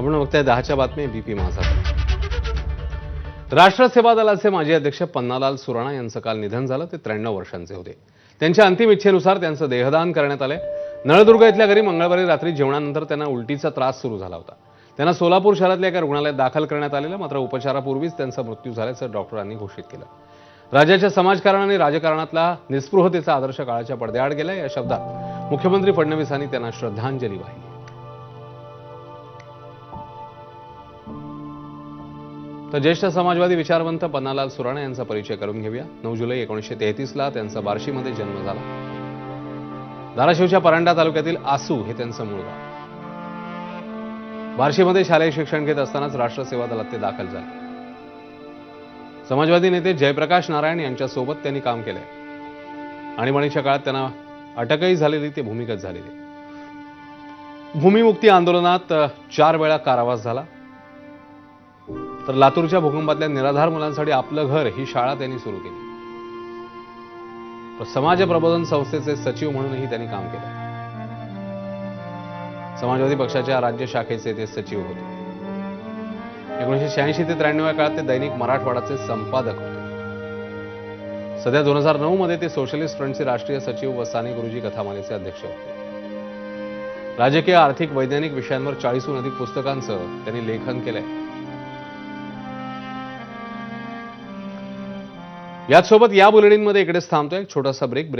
आपण बघताय 10च्या बातमी बीपी माझा. राष्ट्र सेवा दलाचे माजी अध्यक्ष पन्नालाल सुराणा यांचं काल निधन झालं. ते 93 वर्षांचे होते. त्यांच्या अंतिम इच्छेनुसार त्यांचं देहदान करण्यात आले. नळदुर्ग इथल्या घरी मंगळवारी रात्री जेवणानंतर त्यांना उलटीचा त्रास सुरू झाला होता. त्यांना सोलापूर शहरातल्या एका रुग्णालयात दाखल करण्यात आलेलं, मात्र उपचारापूर्वीच त्यांचा मृत्यू झाल्याचं डॉक्टरांनी घोषित केलं. राज्याच्या समाजकारण आणि राजकारणातला निस्पृहतेचा आदर्श काळाच्या पडद्याआड गेला. या शब्दात मुख्यमंत्री फडणवीसांनी त्यांना श्रद्धांजली वाहिली. तर ज्येष्ठ समाजवादी विचारवंत पन्नालाल सुराणा यांचा परिचय करून घेऊया. 9 जुलै 1933ला त्यांचा बार्शीमध्ये जन्म झाला. धाराशिवच्या परांडा तालुक्यातील आसू हे त्यांचं मूळ गाव. बार्शीमध्ये शालेय शिक्षण घेत असतानाच राष्ट्र सेवा दलात ते दाखल झाले. समाजवादी नेते जयप्रकाश नारायण यांच्यासोबत त्यांनी काम केलंय. आणीबाणीच्या काळात त्यांना अटकही झालेली, ते भूमिगत झालेले. भूमिमुक्ती आंदोलनात 4 वेळा कारावास झाला. तर लातूरच्या भूकंपातल्या निराधार मुलांसाठी आपलं घर ही शाळा त्यांनी सुरू केली. तर समाज प्रबोधन संस्थेचे सचिव म्हणूनही त्यांनी काम केलं. समाजवादी पक्षाच्या राज्य शाखेचे ते सचिव होते. 1986 ते 93 या काळात ते दैनिक मराठवाडाचे संपादक होते. सध्या 2009 मध्ये ते सोशलिस्ट फ्रंटचे राष्ट्रीय सचिव व साने गुरुजी कथामालेचे अध्यक्ष होते. राजकीय, आर्थिक, वैज्ञानिक विषयांवर 40हून अधिक पुस्तकांचं त्यांनी लेखन केलंय. याचसोबत या बुलेटिनमध्ये इकडेच थांबतोय. एक छोटासा ब्रेक